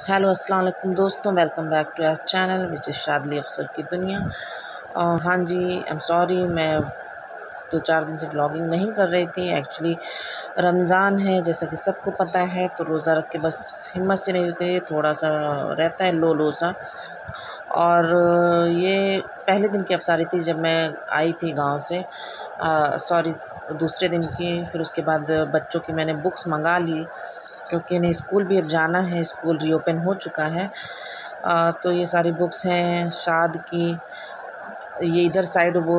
Hello अस्सलाम वालेकुम दोस्तों, welcome back to our channel which is Shadli Afsar की दुनिया। हाँ जी, आई एम सॉरी, मैं 2-4 दिन से व्लॉगिंग नहीं कर रही थी। एक्चुअली रमज़ान है, जैसा कि सबको पता है, तो रोज़ा रख के बस हिम्मत से नहीं होती, थोड़ा सा रहता है लो सा। और ये पहले दिन की अफ्तारी थी जब मैं आई थी गाँव से, सॉरी दूसरे दिन की। फिर उसके बाद बच्चों की मैंने बुक्स मंगा ली क्योंकि इन्हें स्कूल भी अब जाना है, स्कूल रीओपन हो चुका है। तो ये सारी बुक्स हैं शाद की, ये इधर साइड वो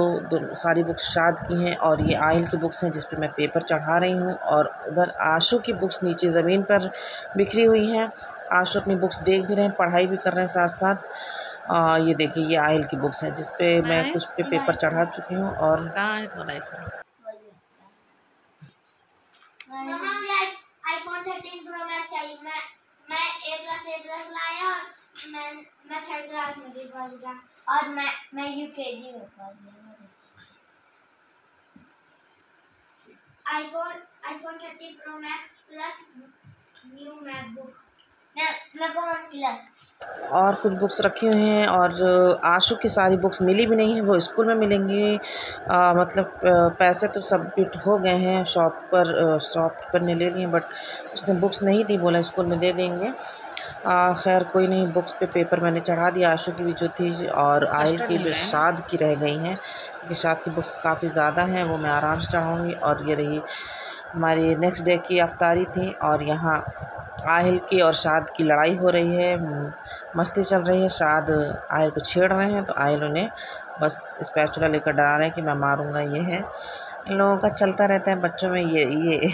सारी बुक्स शाद की हैं, और ये आहिल की बुक्स हैं जिस पे मैं पेपर चढ़ा रही हूँ, और उधर आशू की बुक्स नीचे ज़मीन पर बिखरी हुई हैं। आशू अपनी बुक्स देख भी रहे हैं, पढ़ाई भी कर रहे हैं साथ साथ। ये देखिए, ये आहिल की बुक्स हैं जिस पे मैं कुछ पे पेपर चढ़ा चुकी हूँ। और कहाँ है तुम्हारा आईफोन? आईफोन 13 प्रो मैक्स चाहिए। मैं ए प्लस लाया, और मैं थर्ड क्लास में भी पढ़ गया, और मैं यूकेजी में पढ़ गया। IPhone 13 pro max plus new MacBook. मैं कौन क्लास और कुछ बुक्स रखी हुई हैं, और आशू की सारी बुक्स मिली भी नहीं हैं, वो स्कूल में मिलेंगी। मतलब पैसे तो सबमिट हो गए हैं, शॉपकीपर ने ले लिए, बट उसने बुक्स नहीं दी, बोला स्कूल में दे देंगे। खैर कोई नहीं, बुक्स पे पेपर मैंने चढ़ा दिया। आशू की भी जो थी और आहिल की भी शाद की रह गई हैं, क्योंकि शाद की बुक्स काफ़ी ज़्यादा हैं, वो मैं आराम से चढ़ाऊँगी। और ये रही हमारी नेक्स्ट डे की अफ्तारी थी, और यहाँ आहिल की और शाद की लड़ाई हो रही है, मस्ती चल रही है। शाद आहिल को छेड़ रहे हैं, तो आहिल उन्हें बस स्पैचुला लेकर डरा रहे हैं कि मैं मारूंगा। ये है, इन लोगों का चलता रहता है बच्चों में ये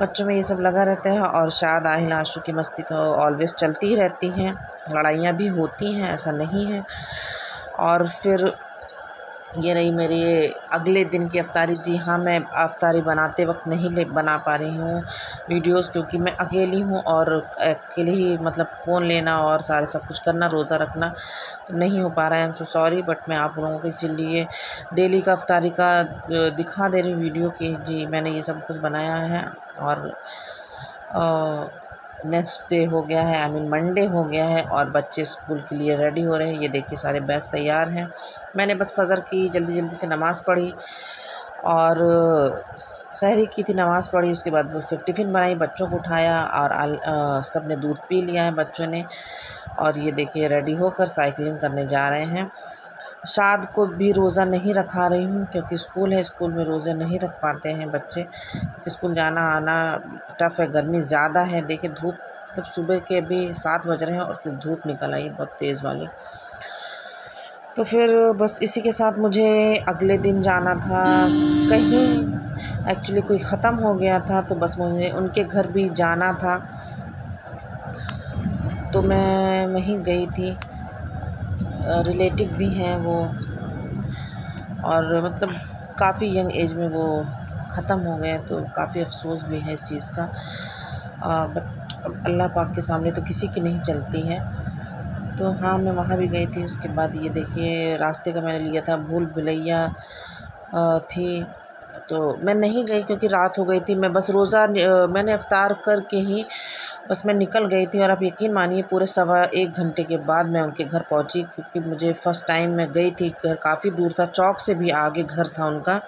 बच्चों में ये सब लगा रहता है। और शाद आहिल आशू की मस्ती तो ऑलवेज़ चलती ही रहती हैं, लड़ाइयाँ भी होती हैं, ऐसा नहीं है। और फिर ये रही मेरी अगले दिन की अफ्तारी। जी हाँ, मैं अफ्तारी बनाते वक्त नहीं बना पा रही हूँ वीडियोस, क्योंकि मैं अकेली हूँ, और अकेले ही मतलब फ़ोन लेना और सारे सब कुछ करना, रोज़ा रखना तो नहीं हो पा रहा है। I am so sorry, but मैं आप लोगों को इसीलिए डेली का अफ्तारी का दिखा दे रही हूँ वीडियो कि जी मैंने ये सब कुछ बनाया है। और नेक्स्ट डे हो गया है, आई मीन मंडे हो गया है, और बच्चे स्कूल के लिए रेडी हो रहे हैं। ये देखिए सारे बैग्स तैयार हैं। मैंने बस फजर की जल्दी से नमाज़ पढ़ी, और सहरी की थी, नमाज़ पढ़ी, उसके बाद फिर टिफ़िन बनाई, बच्चों को उठाया, और सब ने दूध पी लिया है बच्चों ने। और ये देखिए रेडी होकर साइकिलिंग करने जा रहे हैं। शाद को भी रोज़ा नहीं रखा रही हूँ, क्योंकि स्कूल है, स्कूल में रोज़े नहीं रख पाते हैं बच्चे, क्योंकि स्कूल जाना आना टफ़ है, गर्मी ज़्यादा है। देखिए धूप, मतलब सुबह के अभी 7 बज रहे हैं और फिर धूप निकल आई बहुत तेज़ वाली। तो फिर बस इसी के साथ मुझे अगले दिन जाना था कहीं, एक्चुअली कोई ख़त्म हो गया था, तो बस मुझे उनके घर भी जाना था, तो मैं वहीं गई थी। रिलेटिव भी हैं वो, और मतलब काफ़ी यंग एज में वो ख़त्म हो गए, तो काफ़ी अफसोस भी है इस चीज़ का। बट अल्लाह पाक के सामने तो किसी की नहीं चलती है। तो हाँ, मैं वहाँ भी गई थी। उसके बाद ये देखिए रास्ते का मैंने लिया था भूल भुलैया थी, तो मैं नहीं गई क्योंकि रात हो गई थी। मैं बस रोज़ा मैंने इफ्तार करके ही बस मैं निकल गई थी, और आप यकीन मानिए पूरे 1.25 घंटे के बाद मैं उनके घर पहुंची, क्योंकि मुझे फ़र्स्ट टाइम मैं गई थी। घर काफ़ी दूर था, चौक से भी आगे घर था उनका।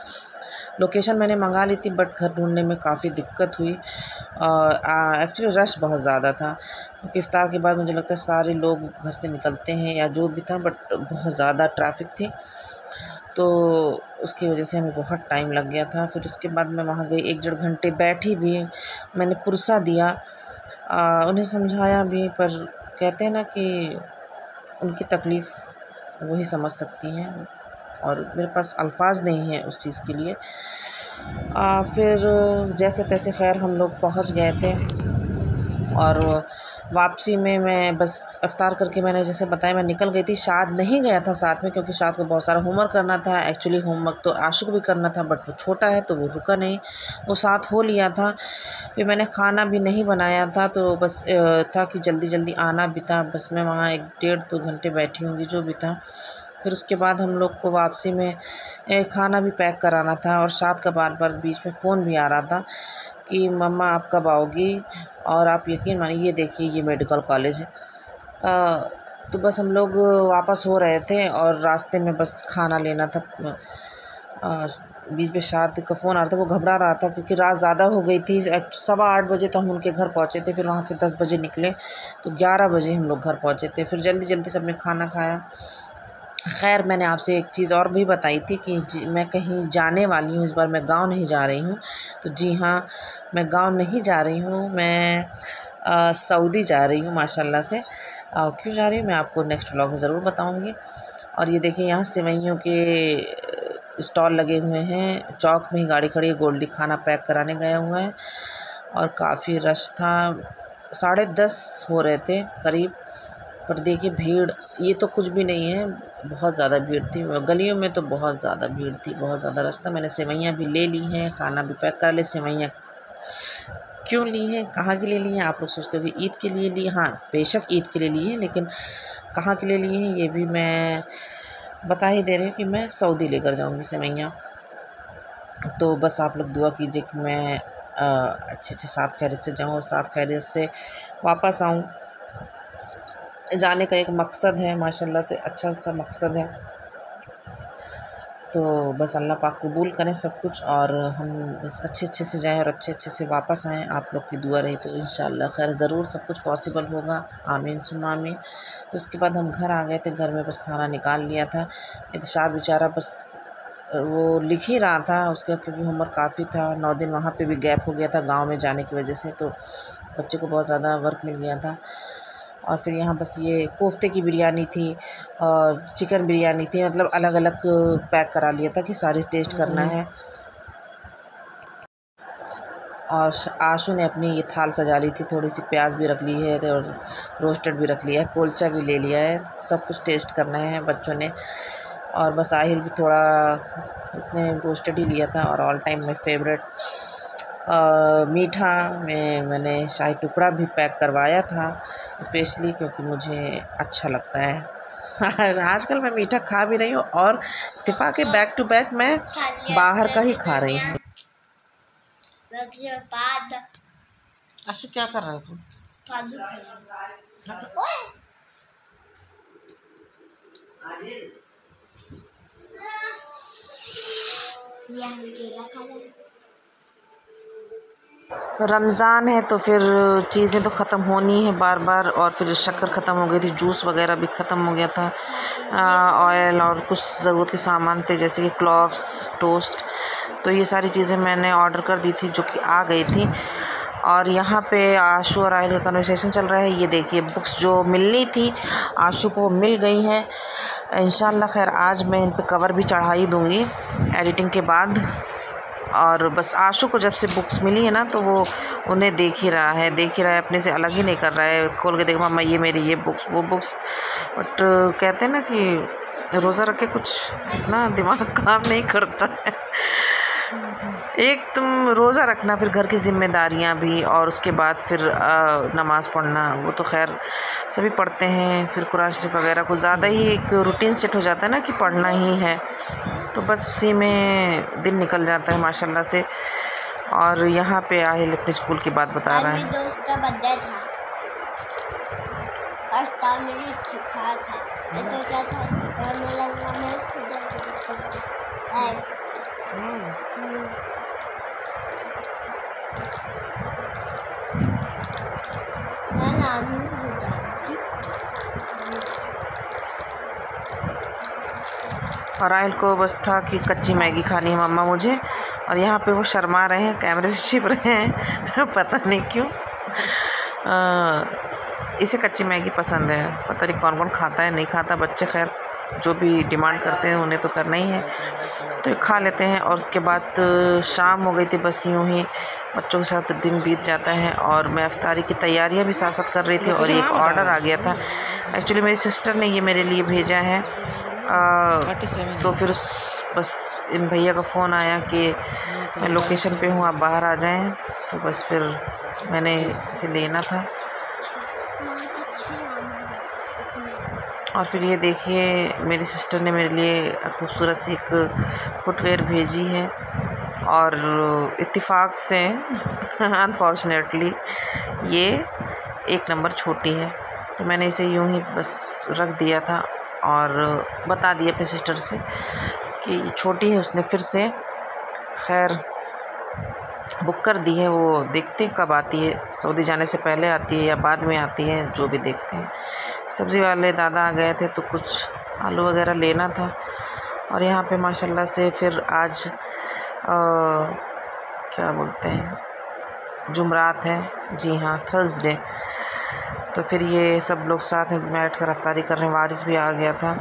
लोकेशन मैंने मंगा ली थी, बट घर ढूंढने में काफ़ी दिक्कत हुई। एक्चुअली रश बहुत ज़्यादा था, क्योंकि इफ्तार के बाद मुझे लगता है सारे लोग घर से निकलते हैं या जो भी था, बट बहुत ज़्यादा ट्रैफिक थी, तो उसकी वजह से हमें बहुत टाइम लग गया था। फिर उसके बाद मैं वहाँ गई, 1-1.5 घंटे बैठी भी, मैंने पुरसा दिया, उन्हें समझाया भी, पर कहते हैं ना कि उनकी तकलीफ़ वही समझ सकती हैं, और मेरे पास अल्फाज नहीं हैं उस चीज़ के लिए। फिर जैसे तैसे खैर हम लोग पहुंच गए थे, और वापसी में मैं बस इफ्तार करके मैंने जैसे बताया मैं निकल गई थी। शाद नहीं गया था साथ में, क्योंकि शाद को बहुत सारा होमवर्क करना था। एक्चुअली होमवर्क तो आशु को भी करना था, बट वो छोटा है तो वो रुका नहीं, वो साथ हो लिया था। फिर मैंने खाना भी नहीं बनाया था, तो बस था कि जल्दी आना भी था। बस मैं वहाँ 1-1.5-2 घंटे बैठी होंगी जो भी था। फिर उसके बाद हम लोग को वापसी में खाना भी पैक कराना था, और शाद का बार बीच में फ़ोन भी आ रहा था कि मम्मा आप कब आओगी। और आप यकीन मानिए, ये देखिए ये मेडिकल कॉलेज है। तो बस हम लोग वापस हो रहे थे और रास्ते में बस खाना लेना था। बीच में शादी का फ़ोन आ रहा था, वो घबरा रहा था क्योंकि रात ज़्यादा हो गई थी। 8:15 बजे तो हम उनके घर पहुँचे थे, फिर वहाँ से 10 बजे निकले तो 11 बजे हम लोग घर पहुँचे थे। फिर जल्दी जल्दी सबने खाना खाया। खैर, मैंने आपसे एक चीज़ और भी बताई थी कि मैं कहीं जाने वाली हूँ, इस बार मैं गाँव नहीं जा रही हूँ। तो जी हाँ, मैं गाँव नहीं जा रही हूँ, मैं सऊदी जा रही हूँ माशाल्लाह से। क्यों जा रही हूँ मैं आपको नेक्स्ट व्लॉग में ज़रूर बताऊँगी। और ये देखिए यहाँ सेवइयों के स्टॉल लगे हुए हैं, चौक में ही गाड़ी खड़ी है। गोल्डी खाना पैक कराने गया हुआ है और काफ़ी रश था। 10:30 हो रहे थे करीब, पर देखिए भीड़ ये तो कुछ भी नहीं है, बहुत ज़्यादा भीड़ थी। गलियों में तो बहुत ज़्यादा भीड़ थी, बहुत ज़्यादा रश था। मैंने सेवइयाँ भी ले ली हैं, खाना भी पैक करा ले। सेवइयाँ क्यों ली हैं, कहाँ के लिए ली हैं? आप लोग सोचते हो कि ईद के लिए ली? हाँ, बेशक ईद के लिए ली हैं, लेकिन कहाँ के लिए ली हैं ये भी मैं बता ही दे रही हूँ कि मैं सऊदी लेकर जाऊँगी सेवइयाँ। तो बस आप लोग दुआ कीजिए कि मैं अच्छे साथ खैरियत से जाऊँ और साथ खैरियत से वापस आऊँ। जाने का एक मकसद है, माशाल्लाह से अच्छा सा मकसद है। तो बस अल्लाह पाक कबूल करें सब कुछ और हम बस अच्छे से जाएं और अच्छे से वापस आएँ। आप लोग की दुआ रही तो इंशाअल्लाह खैर ज़रूर सब कुछ पॉसिबल होगा। आमीन सुम्मा आमीन। उसके बाद हम घर आ गए थे, घर में बस खाना निकाल लिया था। इत्शार बेचारा बस वो लिख ही रहा था उसका, क्योंकि होमवर्क काफ़ी था। 9 दिन वहाँ पे भी गैप हो गया था गाँव में जाने की वजह से, तो बच्चे को बहुत ज़्यादा वर्क मिल गया था। और फिर यहाँ बस ये कोफ्ते की बिरयानी थी और चिकन बिरयानी थी, मतलब अलग अलग पैक करा लिया था कि सारे टेस्ट करना है। और आशू ने अपनी ये थाल सजा ली थी, थोड़ी सी प्याज भी रख ली है और रोस्टेड भी रख लिया है, कुलचा भी ले लिया है। सब कुछ टेस्ट करना है बच्चों ने। और बस आहिल भी थोड़ा इसने रोस्टेड ही लिया था। और ऑल टाइम में फेवरेट मीठा में मैंने शाही टुकड़ा भी पैक करवाया था स्पेशली, क्योंकि मुझे अच्छा लगता है। आजकल मैं मीठा खा भी रही हूँ और इत्तेफाक के बैक टू बैक मैं बाहर का ही खा रही हूँ। आशु क्या कर रहा है तू? रमज़ान है तो फिर चीज़ें तो ख़त्म होनी है बार बार। और फिर शक्कर ख़त्म हो गई थी, जूस वगैरह भी ख़त्म हो गया था, ऑयल और कुछ ज़रूरत के सामान थे जैसे कि क्लॉव्स, टोस्ट। तो ये सारी चीज़ें मैंने ऑर्डर कर दी थी जो कि आ गई थी। और यहाँ पे आशू और आयल का कन्वर्सेशन चल रहा है। ये देखिए बुक्स जो मिलनी थी आशू को मिल गई हैं इंशाल्लाह। खैर आज मैं इन पे कवर भी चढ़ा ही दूँगी एडिटिंग के बाद। और बस आशू को जब से बुक्स मिली है ना तो वो उन्हें देख ही रहा है, अपने से अलग ही नहीं कर रहा है। खोल के देख मम्मा ये मेरी ये बुक्स वो बुक्स। बट कहते हैं ना कि रोज़ा रख के कुछ इतना दिमाग काम नहीं करता है। एक तुम रोज़ा रखना, फिर घर की ज़िम्मेदारियाँ भी, और उसके बाद फिर नमाज़ पढ़ना, वो तो खैर सभी पढ़ते हैं। फिर कुरान शरीफ वगैरह को ज़्यादा ही एक रूटीन सेट हो जाता है ना कि पढ़ना ही है, तो बस उसी में दिन निकल जाता है माशाल्लाह से। और यहाँ पे आहिल अपने स्कूल की बात बता रहा है। दोस्त का बर्थडे था, मेरी था ऐसा क्या था मैं लगा मैं और आहिल को बस था कि कच्ची मैगी खानी है मम्मा मुझे। और यहाँ पे वो शर्मा रहे हैं, कैमरे से छिप रहे हैं पता नहीं क्यों। इसे कच्ची मैगी पसंद है, पता नहीं कौन कौन खाता है नहीं खाता। बच्चे खैर जो भी डिमांड करते हैं उन्हें तो करना ही है, तो ये खा लेते हैं। और उसके बाद शाम हो गई थी, बस यूँ ही बच्चों के साथ दिन बीत जाता है। और मैं इफ्तारी की तैयारियां भी साथ साथ कर रही थी और एक ऑर्डर आ गया था। एक्चुअली मेरी सिस्टर ने ये मेरे लिए भेजा है। तो फिर बस इन भैया का फ़ोन आया कि मैं लोकेशन पे हूँ, आप बाहर आ जाएं। तो बस फिर मैंने इसे लेना था। और फिर ये देखिए मेरी सिस्टर ने मेरे लिए खूबसूरत सी एक फुटवेयर भेजी है और इत्तेफाक से अनफॉर्चुनेटली ये 1 नंबर छोटी है, तो मैंने इसे यूं ही बस रख दिया था और बता दिया अपनी सिस्टर से कि ये छोटी है। उसने फिर से खैर बुक कर दी है, वो देखते हैं कब आती है, सऊदी जाने से पहले आती है या बाद में आती है, जो भी देखते हैं। सब्ज़ी वाले दादा आ गए थे तो कुछ आलू वगैरह लेना था। और यहाँ पे माशाल्लाह से फिर आज क्या बोलते हैं, जुमरात है, जी हाँ थर्सडे, तो फिर ये सब लोग साथ में बैठ कर अफ्तारी कर रहे हैं। वारिस भी आ गया था।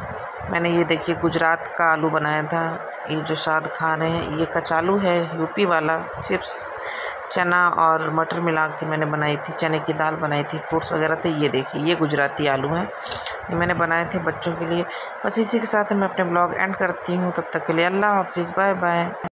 मैंने ये देखिए गुजरात का आलू बनाया था, ये जो शाद खा रहे हैं ये कचालू है, यूपी वाला। चिप्स चना और मटर मिला के मैंने बनाई थी, चने की दाल बनाई थी, फ्रूट्स वगैरह थे। ये देखिए ये गुजराती आलू हैं, ये मैंने बनाए थे बच्चों के लिए। बस इसी के साथ मैं अपने ब्लॉग एंड करती हूँ। तब तक के लिए अल्लाह हाफिज़, बाय बाय।